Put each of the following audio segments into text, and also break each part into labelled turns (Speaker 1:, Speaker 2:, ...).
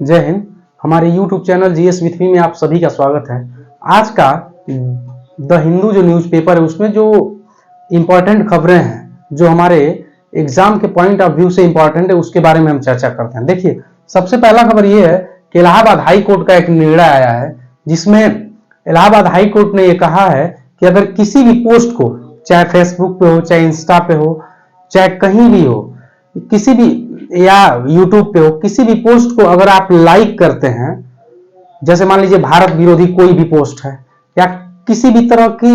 Speaker 1: जय हिंद। हमारे YouTube channel GS with me में आप सभी का स्वागत है। आज का द हिंदू जो न्यूज़पेपर है उसमें जो इम्पोर्टेंट खबरें हैं, जो हमारे एग्जाम के पॉइंट ऑफ व्यू से इम्पोर्टेंट है, उसके बारे में हम चर्चा करते हैं। देखिए, सबसे पहला खबर यह है कि इलाहाबाद हाई कोर्ट का एक निर्णय आया है, जिसमें इलाहाबाद हाई कोर्ट ने यह कहा है कि अगर किसी भी पोस्ट को, चाहे फेसबुक पे हो, चाहे इंस्टा पे हो, चाहे कहीं भी हो, किसी भी या यूट्यूब पे हो, किसी भी पोस्ट को अगर आप लाइक करते हैं, जैसे मान लीजिए भारत विरोधी कोई भी पोस्ट है या किसी भी तरह की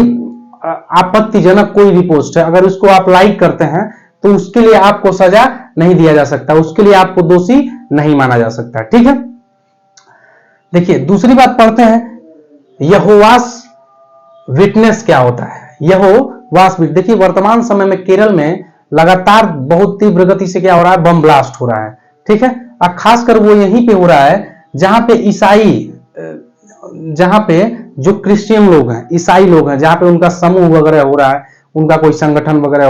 Speaker 1: आपत्तिजनक कोई भी पोस्ट है, अगर उसको आप लाइक करते हैं तो उसके लिए आपको सजा नहीं दिया जा सकता, उसके लिए आपको दोषी नहीं माना जा सकता। ठीक है, देखिए दूसरी बात पढ़ते हैं, यहोवास विटनेस क्या होता है। यहोवास विटनेस, देखिए वर्तमान समय में केरल में लगातार बहुत तीव्र गति से क्या हो रहा है, बम ब्लास्ट हो रहा है। ठीक है, और खासकर वो यहीं पे हो रहा है जहां पे ईसाई, जहां पे जो क्रिश्चियन लोग हैं, ईसाई लोग हैं, जहां पे उनका समूह वगैरह हो रहा है, उनका कोई संगठन वगैरह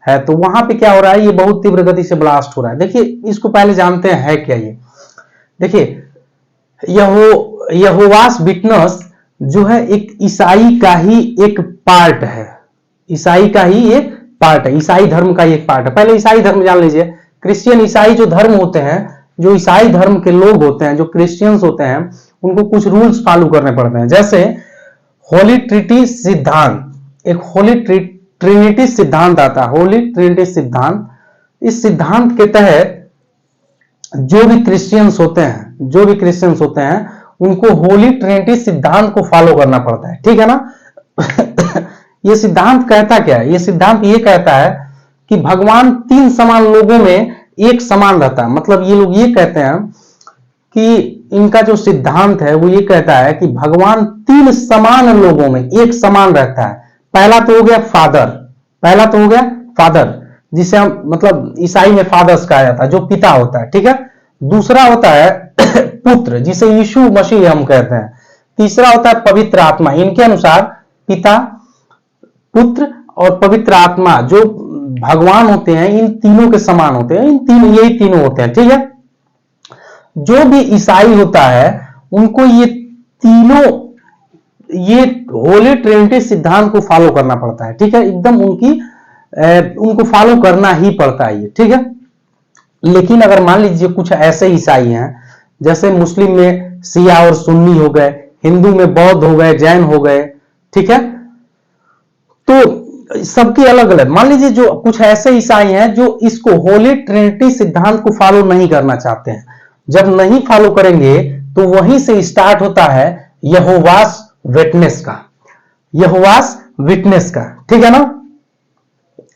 Speaker 1: है, तो वहां पे क्या हो रहा है, ये बहुत तीव्र गति से ब्लास्ट हो रहा है। देखिए इसको पहले जानते हैं है क्या ये। देखिए यहोवास विटनेस जो है एक ईसाई का ही एक पार्ट है, ईसाई का ही एक पार्ट है, ईसाई धर्म का एक पार्ट है। पहले ईसाई धर्म जान लीजिए। क्रिश्चियन ईसाई जो धर्म होते हैं, जो ईसाई धर्म के लोग होते हैं, जो क्रिश्चियंस होते हैं, उनको कुछ रूल्स फॉलो करने पड़ते हैं। जैसे होली ट्रिनिटी सिद्धांत, एक होली ट्रिनिटी सिद्धांत आता है, होली ट्रिनिटी सिद्धांत। इस सिद्धांत के तहत जो भी क्रिश्चियंस होते हैं उनको होली ट्रिनिटी सिद्धांत को फॉलो करना पड़ता है। ठीक है ना। ये सिद्धांत कहता क्या है, ये सिद्धांत ये कहता है कि भगवान तीन समान लोगों में एक समान रहता है। मतलब ये लोग ये कहते हैं कि इनका जो सिद्धांत है वो ये कहता है कि भगवान तीन समान लोगों में एक समान रहता है। पहला तो हो गया फादर, जिसे हम मतलब ईसाई में फादर्स कहा जाता है, जो पिता होता है। ठीक है, दूसरा होता है पुत्र, जिसे यीशु मसीह हम कहते हैं। तीसरा होता है पवित्र आत्मा। इनके अनुसार पिता, पुत्र और पवित्र आत्मा जो भगवान होते हैं, इन तीनों के समान होते हैं, यही तीनों होते हैं। ठीक है, जो भी ईसाई होता है उनको ये तीनों, ये होली ट्रिनिटी सिद्धांत को फॉलो करना पड़ता है। ठीक है, एकदम उनको फॉलो करना ही पड़ता है ये। ठीक है, लेकिन अगर मान लीजिए कुछ ऐसे ईसाई हैं, जैसे मुस्लिम में शिया और सुन्नी हो गए, हिंदू में बौद्ध हो गए, जैन हो गए, ठीक है, तो सबकी अलग अलग। मान लीजिए जो कुछ ऐसे ईसाई हैं जो इसको होली ट्रिनिटी सिद्धांत को फॉलो नहीं करना चाहते हैं, जब नहीं फॉलो करेंगे तो वहीं से स्टार्ट होता है यहोवास विटनेस का। ठीक है ना।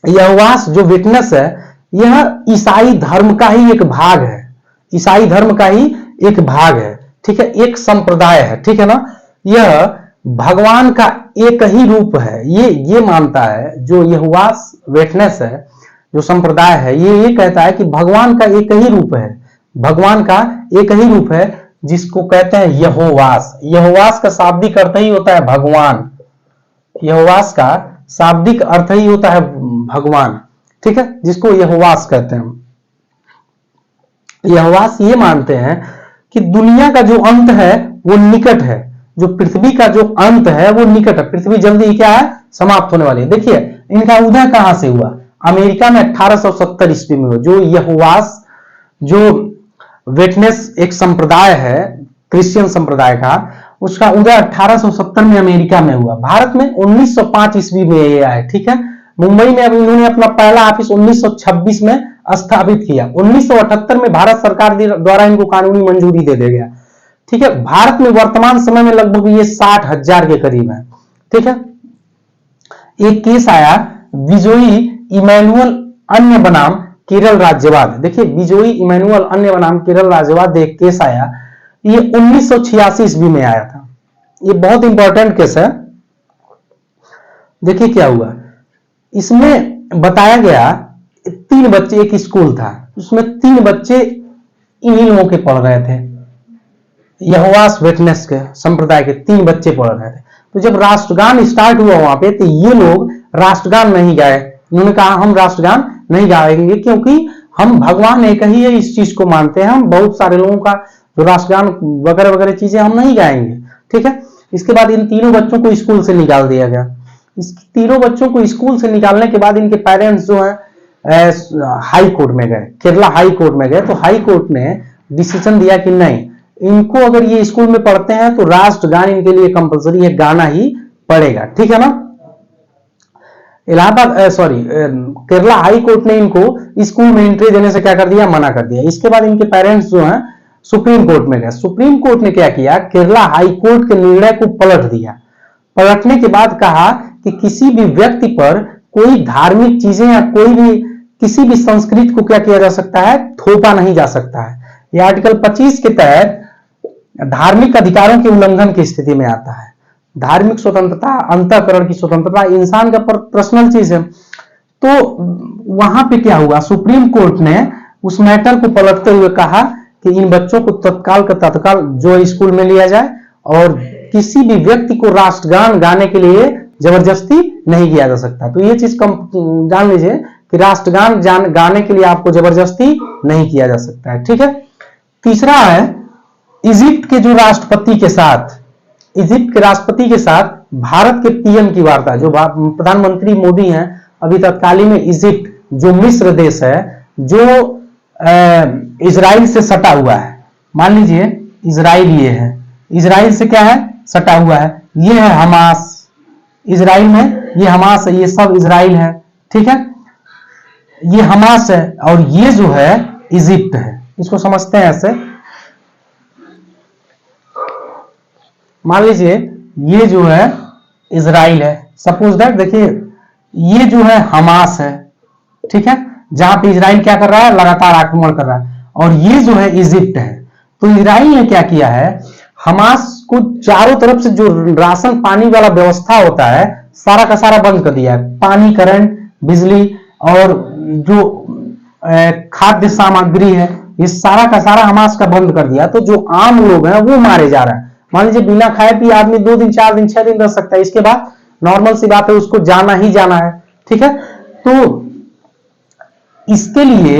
Speaker 1: यहोवास जो विटनेस है, यह ईसाई धर्म का ही एक भाग है, ईसाई धर्म का ही एक भाग है। ठीक है, एक संप्रदाय है। ठीक है ना। यह भगवान का एक ही रूप है, ये मानता है। जो यहोवास विटनेस है, जो संप्रदाय है, ये कहता है कि भगवान का एक ही रूप है, भगवान का एक ही रूप है, जिसको कहते हैं यहोवास। यहोवास का शाब्दिक अर्थ ही होता है भगवान, यहोवास का शाब्दिक अर्थ ही होता है भगवान। ठीक है, जिसको यहोवास कहते हैं। यहोवास ये मानते हैं कि दुनिया का जो अंत है वो निकट है, जो पृथ्वी का जो अंत है वो निकट है, पृथ्वी जल्दी क्या है, समाप्त होने वाली है। देखिए इनका उदय कहां से हुआ, अमेरिका में 1870 ईस्वी में हुआ। जो यहोवास जो विटनेस एक संप्रदाय है, क्रिश्चियन संप्रदाय का, उसका उदय 1870 में अमेरिका में हुआ। भारत में 1905 ईस्वी में ये आया। ठीक है, मुंबई में अब इन्होंने अपना पहला ऑफिस 1926 में स्थापित किया। 1978 में भारत सरकार द्वारा इनको कानूनी मंजूरी दे दिया गया। ठीक है, भारत में वर्तमान समय में लगभग ये 60,000 के करीब है। ठीक है, एक केस आया बिजोई इमैनुअल अन्य बनाम केरल राज्यवाद। देखिए बिजोई इमैनुअल अन्य बनाम केरल राज्यवाद एक केस आया, ये 1986 ईस्वी में आया था। ये बहुत इंपॉर्टेंट केस है। देखिए क्या हुआ, इसमें बताया गया 3 बच्चे, एक स्कूल था, उसमें 3 बच्चे इन्हीं लोगों के पढ़ रहे थे, यहोवास विटनेस के संप्रदाय के 3 बच्चे पढ़ रहे थे। तो जब राष्ट्रगान स्टार्ट हुआ वहां पे, तो ये लोग राष्ट्रगान नहीं गाए। उन्होंने कहा हम राष्ट्रगान नहीं गाएंगे, क्योंकि हम भगवान एक ही है, इस चीज को मानते हैं। हम बहुत सारे लोगों का जो राष्ट्रगान वगैरह वगैरह चीजें हम नहीं गाएंगे, ठीक है। इसके बाद इन तीनों बच्चों को स्कूल से निकाल दिया गया। इस तीनों बच्चों को स्कूल से निकालने के बाद इनके पेरेंट्स जो है हाई कोर्ट में गए, केरला हाई कोर्ट में गए। तो हाई कोर्ट ने डिसीजन दिया कि नहीं, इनको अगर ये स्कूल में पढ़ते हैं तो राष्ट्रगान इनके लिए कंपलसरी है, गाना ही पड़ेगा, ठीक है ना। इलाहाबाद केरला हाई कोर्ट ने इनको स्कूल में एंट्री देने से क्या कर दिया, मना कर दिया। इसके बाद इनके पेरेंट्स जो हैं सुप्रीम कोर्ट में गए। सुप्रीम कोर्ट ने क्या किया, केरला हाई कोर्ट के निर्णय को पलट दिया। पलटने के बाद कहा कि किसी भी व्यक्ति पर कोई धार्मिक चीजें या कोई भी किसी भी संस्कृति को क्या किया जा सकता है, थोपा नहीं जा सकता है। यह आर्टिकल 25 के तहत धार्मिक अधिकारों के उल्लंघन की स्थिति में आता है। धार्मिक स्वतंत्रता, अंतःकरण की स्वतंत्रता इंसान का पर्सनल चीज है। तो वहां पे क्या हुआ, सुप्रीम कोर्ट ने उस मैटर को पलटते हुए कहा कि इन बच्चों को तत्काल का तत्काल जो स्कूल में लिया जाए और किसी भी व्यक्ति को राष्ट्रगान गाने के लिए जबरदस्ती नहीं किया जा सकता। तो ये चीज जान लीजिए कि राष्ट्रगान गाने के लिए आपको जबरदस्ती नहीं किया जा सकता है, ठीक है। तीसरा है इजिप्ट के जो राष्ट्रपति के साथ, इजिप्ट के राष्ट्रपति के साथ भारत के पीएम की वार्ता। जो प्रधानमंत्री मोदी हैं अभी तत्कालीन में इजिप्ट जो मिस्र देश है, जो इजराइल से सटा हुआ है, मान लीजिए इजराइल ये है, इजराइल से क्या है, सटा हुआ है। ये है हमास, इजराइल में ये हमास है, ये सब इजराइल है, ठीक है। ये हमास है और ये जो है इजिप्ट है, इसको समझते हैं ऐसे। मान लीजिए ये जो है इजराइल है, सपोज दैट, देखिए ये जो है हमास है, ठीक है, जहां पे इजराइल क्या कर रहा है, लगातार आक्रमण कर रहा है, और ये जो है इजिप्ट है। तो इजराइल ने क्या किया है, हमास को चारों तरफ से जो राशन पानी वाला व्यवस्था होता है सारा का सारा बंद कर दिया है। पानी, करंट, बिजली और जो खाद्य सामग्री है, ये सारा का सारा हमास का बंद कर दिया। तो जो आम लोग हैं वो मारे जा रहे हैं। मान लीजिए बिना खाए पिए आदमी 2 दिन, 4 दिन, 6 दिन रह सकता है, इसके बाद नॉर्मल सी बात है उसको जाना ही जाना है, ठीक है। तो इसके लिए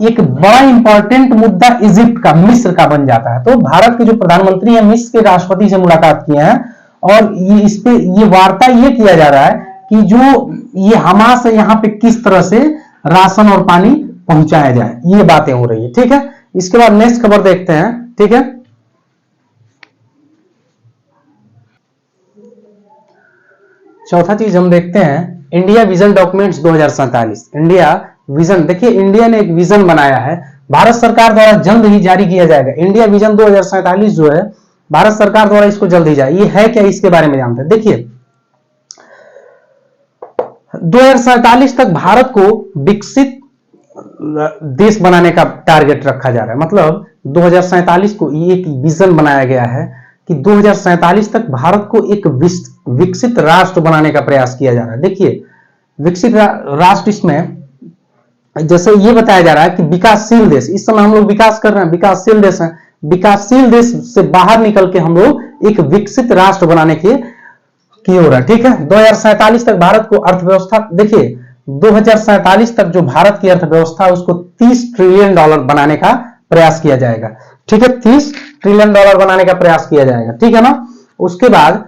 Speaker 1: एक बड़ा इंपॉर्टेंट मुद्दा इजिप्ट का, मिस्र का बन जाता है। तो भारत के जो प्रधानमंत्री हैं मिस्र के राष्ट्रपति से मुलाकात किए हैं और ये इस पे ये वार्ता ये किया जा रहा है कि जो ये हमास है यहाँ पे किस तरह से राशन और पानी पहुंचाया जाए, ये बातें हो रही है, ठीक है। इसके बाद नेक्स्ट खबर देखते हैं, ठीक है। चौथा चीज हम देखते हैं India vision documents 2047। India vision, देखिए इंडिया ने एक विजन बनाया है, भारत सरकार द्वारा जल्द ही जारी किया जाएगा। इंडिया विजन 2047 जो है भारत सरकार द्वारा इसको जल्द ही जाए, ये है क्या, इसके बारे में जानते हैं। देखिए 2047 तक भारत को विकसित देश बनाने का टारगेट रखा जा रहा है। मतलब 2047 को ये एक विजन बनाया गया है कि 2047 तक भारत को एक विकसित राष्ट्र बनाने का प्रयास किया जा रहा है। देखिए विकसित राष्ट्र, इसमें जैसे ये बताया जा रहा है कि विकासशील देश, इस समय हम लोग विकास कर रहे हैं, विकासशील देश हैं, विकासशील देश से बाहर निकल के हम लोग एक विकसित राष्ट्र बनाने की ओर है, ठीक है। 2047 तक भारत को अर्थव्यवस्था, देखिए 2047 तक जो भारत की अर्थव्यवस्था है उसको $30 ट्रिलियन बनाने का प्रयास किया जाएगा, ठीक है। $30 ट्रिलियन बनाने का प्रयास किया जाएगा, ठीक है ना। उसके बाद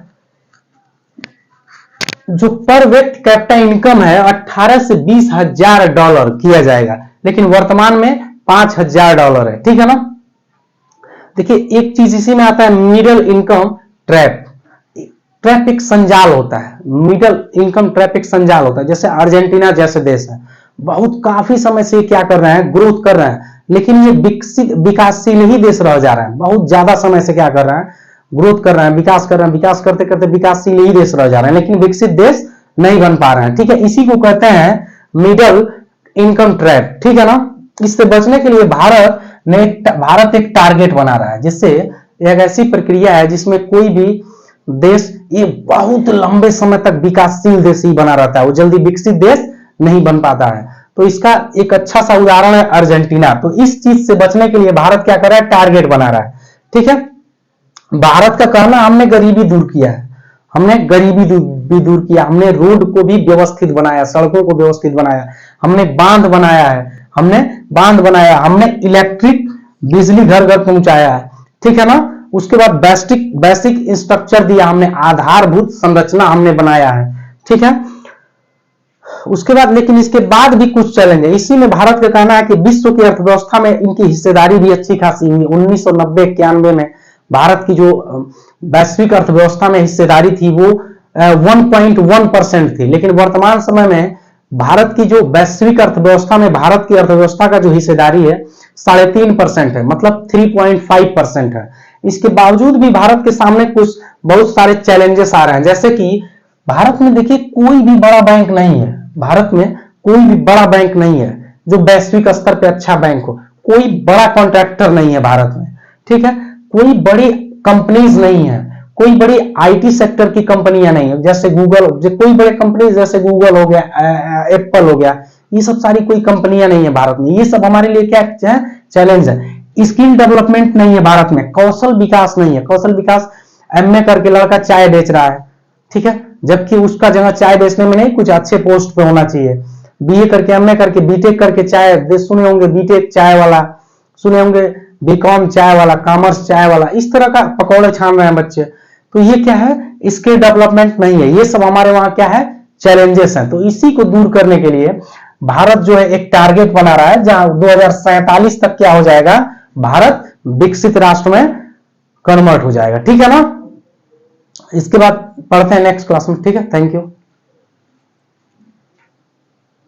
Speaker 1: जो पर व्यक्ति कैपिटा इनकम है 18 से 20 हजार डॉलर किया जाएगा, लेकिन वर्तमान में $5000 है, ठीक है ना। देखिए एक चीज इसी में आता है मिडिल इनकम ट्रैप। ट्रैप एक संजाल होता है, मिडिल इनकम ट्रैप एक संजाल होता है। जैसे अर्जेंटीना जैसे देश है, बहुत काफी समय से क्या कर रहे हैं, ग्रोथ कर रहे हैं, लेकिन ये विकसित विकासशील ही देश रह जा रहा है। बहुत ज्यादा समय से क्या कर रहे हैं, ग्रोथ कर रहे हैं, विकास कर रहे हैं, विकास करते करते विकासशील ही देश रह जा रहे हैं, लेकिन विकसित देश नहीं बन पा रहे हैं, ठीक है। इसी को कहते हैं मिडिल इनकम ट्रैप, ठीक है ना। इससे बचने के लिए भारत एक टारगेट बना रहा है, जिससे एक ऐसी प्रक्रिया है जिसमें कोई भी देश ये बहुत लंबे समय तक विकासशील देश ही बना रहता है, वो जल्दी विकसित देश नहीं बन पाता है। तो इसका एक अच्छा सा उदाहरण है अर्जेंटीना। तो इस चीज से बचने के लिए भारत क्या कर रहा है, टारगेट बना रहा है, ठीक है। भारत का कहना, हमने गरीबी दूर किया है, हमने गरीबी भी दूर किया, हमने रोड को भी व्यवस्थित बनाया, सड़कों को व्यवस्थित बनाया, हमने बांध बनाया है, हमने इलेक्ट्रिक बिजली घर घर पहुंचाया है, ठीक है ना। उसके बाद बेसिक बेसिक स्ट्रक्चर दिया हमने, आधारभूत संरचना हमने बनाया है, ठीक है। उसके बाद लेकिन इसके बाद भी कुछ चैलेंज है। इसी में भारत का कहना है कि विश्व की अर्थव्यवस्था में इनकी हिस्सेदारी भी अच्छी खासी हुई। 1990-91 में भारत की जो वैश्विक अर्थव्यवस्था में हिस्सेदारी थी वो 1.1% थी, लेकिन वर्तमान समय में भारत की जो वैश्विक अर्थव्यवस्था में भारत की अर्थव्यवस्था का जो हिस्सेदारी है 3.5% है, मतलब 3.5% है। इसके बावजूद भी भारत के सामने कुछ बहुत सारे चैलेंजेस आ रहे हैं, जैसे कि भारत में देखिए कोई भी बड़ा बैंक नहीं है, भारत में कोई भी बड़ा बैंक नहीं है जो वैश्विक स्तर पे अच्छा बैंक हो, कोई बड़ा कॉन्ट्रैक्टर नहीं है भारत में, ठीक है। कोई बड़ी कंपनीज नहीं है, कोई बड़ी आईटी सेक्टर की कंपनियां नहीं है, जैसे गूगल, कोई बड़े कंपनी जैसे गूगल हो गया, एप्पल हो गया, ये सब सारी कोई कंपनियां नहीं है भारत में। ये सब हमारे लिए क्या है, चैलेंज है। स्किल डेवलपमेंट नहीं है भारत में, कौशल विकास नहीं है। कौशल विकास, एमए करके लड़का चाय बेच रहा है, ठीक है, जबकि उसका जगह चाय बेचने में नहीं, कुछ अच्छे पोस्ट पे होना चाहिए। बीए करके, एमए करके, बीटेक करके चाय, सुने होंगे बीटेक चाय वाला, सुने होंगे बीकॉम चाय वाला, कॉमर्स चाय वाला, इस तरह का पकौड़े छान रहे हैं बच्चे। तो ये क्या है, स्किल डेवलपमेंट नहीं है। ये सब हमारे वहां क्या है, चैलेंजेस हैं। तो इसी को दूर करने के लिए भारत जो है एक टारगेट बना रहा है, जहां 2047 तक क्या हो जाएगा, भारत विकसित राष्ट्र में कन्वर्ट हो जाएगा, ठीक है ना। इसके बाद पढ़ते हैं नेक्स्ट क्लास में, ठीक है। Thank you.